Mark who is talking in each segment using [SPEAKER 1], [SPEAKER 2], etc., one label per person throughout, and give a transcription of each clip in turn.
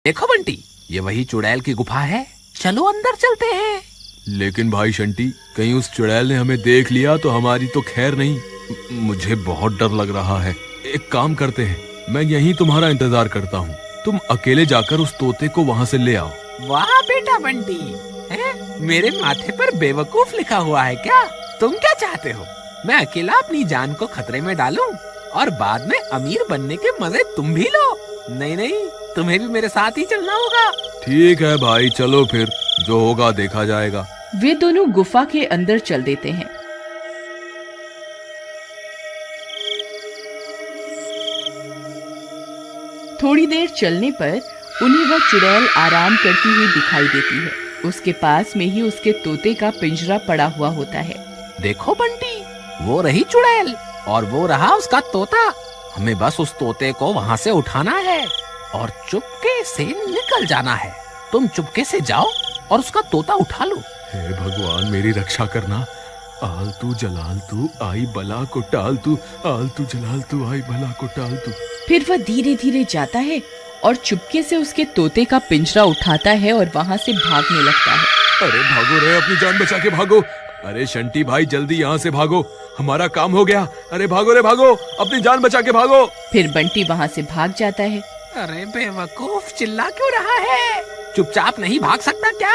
[SPEAKER 1] देखो बंटी, ये वही चुड़ैल की गुफा है, चलो अंदर चलते हैं।
[SPEAKER 2] लेकिन भाई शंटी, कहीं उस चुड़ैल ने हमें देख लिया तो हमारी तो खैर नहीं। मुझे बहुत डर लग रहा है। एक काम करते हैं, मैं यहीं तुम्हारा इंतजार करता हूँ। तुम अकेले जाकर उस तोते को वहाँ से ले आओ।
[SPEAKER 1] वाह बेटा बंटी, मेरे माथे पर बेवकूफ लिखा हुआ है क्या? तुम क्या चाहते हो? मैं अकेला अपनी जान को खतरे में डालूं और बाद में अमीर बनने के मजे तुम भी लो? नहीं नहीं, तुम्हें भी मेरे साथ ही चलना होगा।
[SPEAKER 2] ठीक है भाई, चलो फिर, जो होगा देखा जाएगा।
[SPEAKER 3] वे दोनों गुफा के अंदर चल देते हैं। थोड़ी देर चलने पर उन्हें वह चुड़ैल आराम करती हुई दिखाई देती है। उसके पास में ही उसके तोते का पिंजरा पड़ा हुआ होता है।
[SPEAKER 1] देखो बंटी, वो रही चुड़ैल और वो रहा उसका तोता। हमें बस उस तोते को वहाँ से उठाना है और चुपके से निकल जाना है। तुम चुपके से जाओ और उसका तोता उठा लो।
[SPEAKER 2] हे भगवान, मेरी रक्षा करना। आलतू जलालतू आई बला को टालतू, आलतू जलालतू आई बला को टालतू।
[SPEAKER 3] फिर वह धीरे धीरे जाता है और चुपके से उसके तोते का पिंजरा उठाता है और वहाँ से भागने लगता है।
[SPEAKER 2] अरे भागो रे, अपनी जान बचा के भागो। अरे शंटी भाई, जल्दी यहाँ से भागो, हमारा काम हो गया। अरे भागो रे भागो, अपनी जान बचा के भागो।
[SPEAKER 3] फिर बंटी वहाँ से भाग जाता है।
[SPEAKER 1] अरे बेवकूफ, चिल्ला क्यों रहा है? चुपचाप नहीं भाग सकता क्या?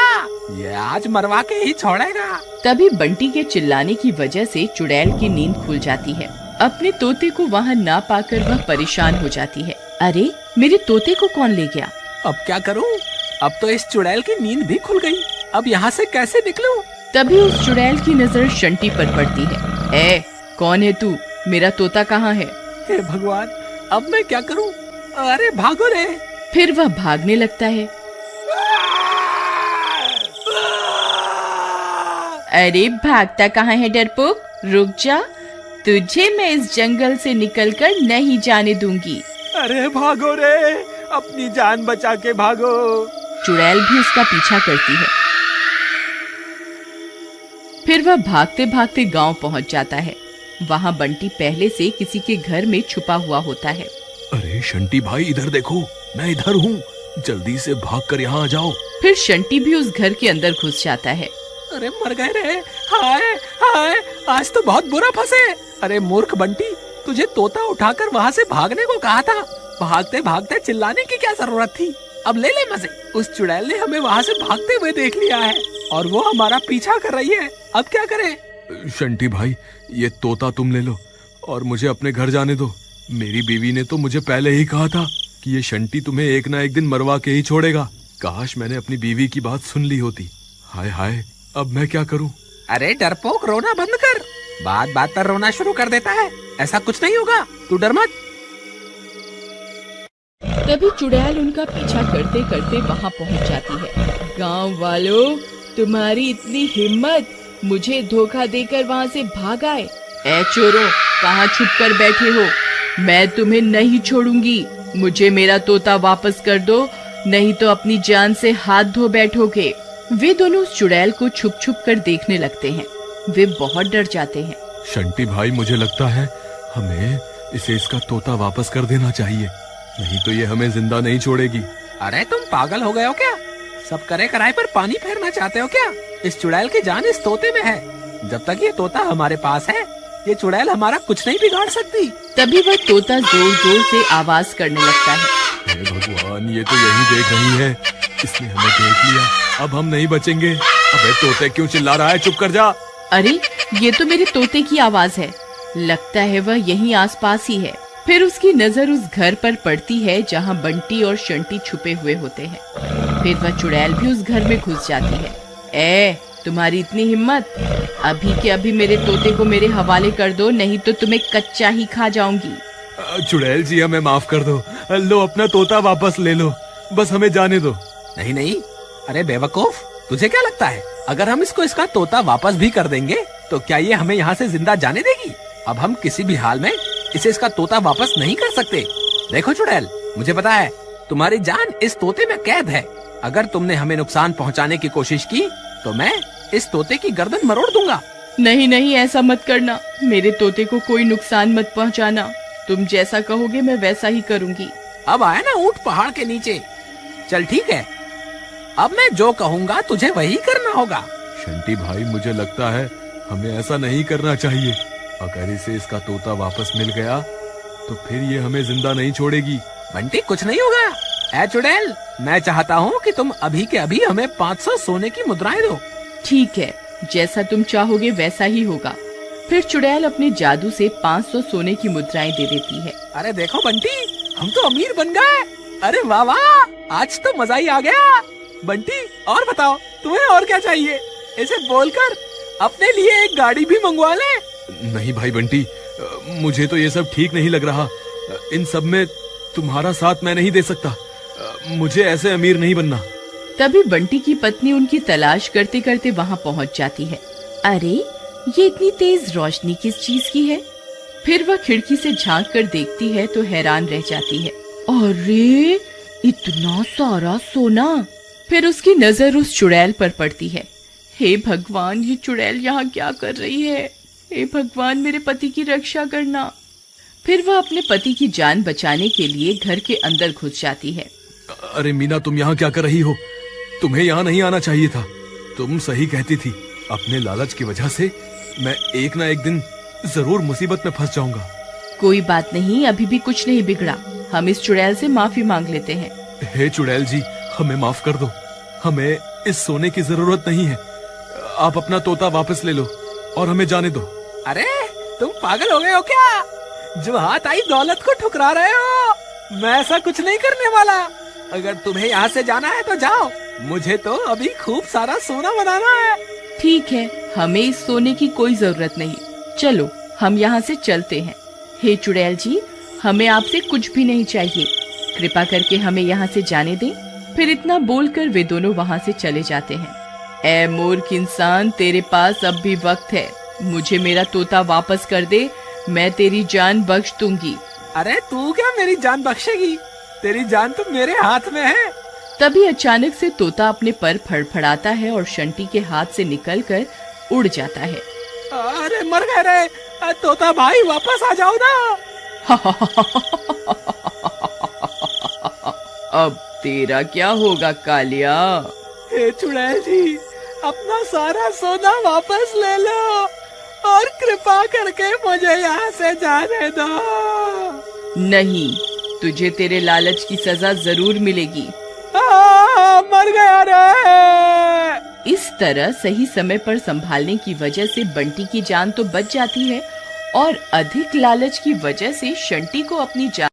[SPEAKER 1] ये आज मरवा के ही छोड़ेगा।
[SPEAKER 3] तभी बंटी के चिल्लाने की वजह से चुड़ैल की नींद खुल जाती है। अपने तोते को वहाँ ना पाकर वह परेशान हो जाती है। अरे, मेरे तोते को कौन ले गया?
[SPEAKER 1] अब क्या करूं? अब तो इस चुड़ैल की नींद भी खुल गई। अब यहाँ से कैसे निकलूं?
[SPEAKER 3] तभी उस चुड़ैल की नजर शंटी पर पड़ती है। ए, कौन है तू? मेरा तोता कहाँ है?
[SPEAKER 1] हे भगवान, अब मैं क्या करूं? अरे भागो रे।
[SPEAKER 3] फिर वह भागने लगता है। अरे भागता कहाँ है डरपोक? रुक जा, तुझे मैं इस जंगल से निकलकर नहीं जाने दूंगी।
[SPEAKER 1] अरे भागो रे, अपनी जान बचा के भागो।
[SPEAKER 3] चुड़ैल भी उसका पीछा करती है। फिर वह भागते भागते गांव पहुंच जाता है। वहां बंटी पहले से किसी के घर में छुपा हुआ होता है।
[SPEAKER 2] अरे शंटी भाई, इधर देखो, मैं इधर हूँ, जल्दी से भागकर यहाँ आ जाओ।
[SPEAKER 3] फिर शंटी भी उस घर के अंदर घुस जाता है।
[SPEAKER 1] अरे मर गए रे, हाय हाय, आज तो बहुत बुरा फंसे। अरे मूर्ख बंटी, तुझे तोता उठाकर वहाँ से भागने को कहा था। भागते भागते चिल्लाने की क्या जरूरत थी? अब ले ले मजे। उस चुड़ैल ने हमें वहाँ से भागते हुए देख लिया है और वो हमारा पीछा कर रही है। अब क्या करें?
[SPEAKER 2] शंटी भाई, ये तोता तुम ले लो और मुझे अपने घर जाने दो। मेरी बीवी ने तो मुझे पहले ही कहा था कि ये शंटी तुम्हें एक ना एक दिन मरवा के ही छोड़ेगा। काश मैंने अपनी बीवी की बात सुन ली होती। हाय हाय, अब मैं क्या करूं?
[SPEAKER 1] अरे डरपोक, रोना बंद कर। बात बात पर रोना शुरू कर देता है। ऐसा कुछ नहीं होगा, तू डर मत।
[SPEAKER 3] तभी चुड़ैल उनका पीछा करते करते वहाँ पहुँच जाती है। गांव वालों, तुम्हारी इतनी हिम्मत, मुझे धोखा देकर वहाँ से भाग आए। ए चोरों, कहाँ छुप कर बैठे हो? मैं तुम्हें नहीं छोड़ूंगी। मुझे मेरा तोता वापस कर दो, नहीं तो अपनी जान से हाथ धो बैठोगे। वे दोनों उस चुड़ैल को छुप छुप कर देखने लगते हैं। वे बहुत डर जाते हैं।
[SPEAKER 2] शंटी भाई, मुझे लगता है हमें इसे इसका तोता वापस कर देना चाहिए, नहीं तो ये हमें जिंदा नहीं छोड़ेगी।
[SPEAKER 1] अरे तुम पागल हो गए हो क्या? सब करे कराए पर पानी फेरना चाहते हो क्या? इस चुड़ैल की जान इस तोते में है। जब तक ये तोता हमारे पास है, ये चुड़ैल हमारा कुछ नहीं बिगाड़ सकती।
[SPEAKER 3] तभी वह तोता जोर जोर से आवाज करने लगता है।
[SPEAKER 2] हे भगवान, ये तो यही देख रही है, इसने हमें देख लिया, अब हम नहीं बचेंगे। अबे तोते, क्यों चिल्ला रहा है? चुप कर जा।
[SPEAKER 3] अरे, ये तो मेरे तोते की आवाज है। लगता है वह यहीं आसपास ही है। फिर उसकी नजर उस घर पर पड़ती है जहाँ बंटी और शंटी छुपे हुए होते हैं। फिर वह चुड़ैल भी उस घर में घुस जाती है। ए, तुम्हारी इतनी हिम्मत? अभी के अभी मेरे तोते को मेरे हवाले कर दो, नहीं तो तुम्हें कच्चा ही खा जाऊंगी।
[SPEAKER 2] चुड़ैल जी, हमें माफ कर दो। लो, अपना तोता वापस ले लो, बस हमें जाने दो।
[SPEAKER 1] नहीं नहीं, अरे बेवकूफ, तुझे क्या लगता है अगर हम इसको इसका तोता वापस भी कर देंगे तो क्या ये हमें यहाँ से जिंदा जाने देगी? अब हम किसी भी हाल में इसे इसका तोता वापस नहीं कर सकते। देखो चुड़ैल, मुझे पता है तुम्हारी जान इस तोते में कैद है। अगर तुमने हमें नुकसान पहुँचाने की कोशिश की तो मैं इस तोते की गर्दन मरोड़ दूंगा।
[SPEAKER 3] नहीं नहीं, ऐसा मत करना। मेरे तोते को कोई नुकसान मत पहुंचाना। तुम जैसा कहोगे मैं वैसा ही करूंगी।
[SPEAKER 1] अब आया ना ऊंट पहाड़ के नीचे। चल ठीक है, अब मैं जो कहूँगा तुझे वही करना होगा।
[SPEAKER 2] शंटी भाई, मुझे लगता है हमें ऐसा नहीं करना चाहिए। अगर इसे इसका तोता वापस मिल गया तो फिर ये हमें जिंदा नहीं छोड़ेगी।
[SPEAKER 1] बंटी कुछ नहीं होगा। ए चुड़ैल, मैं चाहता हूँ कि तुम अभी के अभी हमें 500 सोने की मुद्राएं दो।
[SPEAKER 3] ठीक है, जैसा तुम चाहोगे वैसा ही होगा। फिर चुड़ैल अपने जादू से 500 सोने की मुद्राएं दे देती है।
[SPEAKER 1] अरे देखो बंटी, हम तो अमीर बन गए। अरे वाह वाह, आज तो मजा ही आ गया। बंटी और बताओ, तुम्हें और क्या चाहिए? इसे बोलकर अपने लिए एक गाड़ी भी मंगवा ले।
[SPEAKER 2] नहीं भाई बंटी, मुझे तो ये सब ठीक नहीं लग रहा। इन सब में तुम्हारा साथ मैं नहीं दे सकता। मुझे ऐसे अमीर नहीं बनना।
[SPEAKER 3] तभी बंटी की पत्नी उनकी तलाश करते करते वहाँ पहुँच जाती है। अरे, ये इतनी तेज रोशनी किस चीज की है? फिर वह खिड़की से झांक कर देखती है तो हैरान रह जाती है। अरे, इतना सारा सोना! फिर उसकी नजर उस चुड़ैल पर पड़ती है। हे भगवान, ये चुड़ैल यहाँ क्या कर रही है? हे भगवान, मेरे पति की रक्षा करना। फिर वह अपने पति की जान बचाने के लिए घर के अंदर घुस जाती है।
[SPEAKER 2] अरे मीना, तुम यहाँ क्या कर रही हो? तुम्हें यहाँ नहीं आना चाहिए था। तुम सही कहती थी। अपने लालच की वजह से मैं एक ना एक दिन जरूर मुसीबत में फंस जाऊंगा।
[SPEAKER 3] कोई बात नहीं, अभी भी कुछ नहीं बिगड़ा। हम इस चुड़ैल से माफी मांग लेते हैं।
[SPEAKER 2] हे चुड़ैल जी, हमें माफ कर दो। हमें इस सोने की जरूरत नहीं है। आप अपना तोता वापस ले लो और हमें जाने दो।
[SPEAKER 1] अरे तुम पागल हो गए हो क्या? जो हाथ आई दौलत को ठुकरा रहे हो। मैं ऐसा कुछ नहीं करने वाला। अगर तुम्हें यहाँ से जाना है तो जाओ, मुझे तो अभी खूब सारा सोना बनाना है।
[SPEAKER 3] ठीक है, हमें इस सोने की कोई जरूरत नहीं। चलो, हम यहाँ से चलते हैं। हे चुड़ैल जी, हमें आपसे कुछ भी नहीं चाहिए। कृपा करके हमें यहाँ से जाने दें। फिर इतना बोलकर वे दोनों वहाँ से चले जाते हैं। ए मूर्ख इंसान, तेरे पास अब भी वक्त है। मुझे मेरा तोता वापस कर दे, मैं तेरी जान बख्श दूंगी।
[SPEAKER 1] अरे तू क्या मेरी जान बख्शेगी? तेरी जान तो मेरे हाथ में है।
[SPEAKER 3] तभी अचानक से तोता अपने पर फड़फड़ाता है और शंटी के हाथ से निकलकर उड़ जाता है।
[SPEAKER 1] अरे मर गए रे तोता भाई, वापस आ जाओ ना।
[SPEAKER 3] अब तेरा क्या होगा कालिया?
[SPEAKER 1] हे चुड़ैल जी, अपना सारा सोना वापस ले लो और कृपा करके मुझे यहाँ से जाने दो।
[SPEAKER 3] नहीं, तुझे तेरे लालच की सजा जरूर मिलेगी।
[SPEAKER 1] मर गया रे।
[SPEAKER 3] इस तरह सही समय पर संभालने की वजह से बंटी की जान तो बच जाती है और अधिक लालच की वजह से शंटी को अपनी जान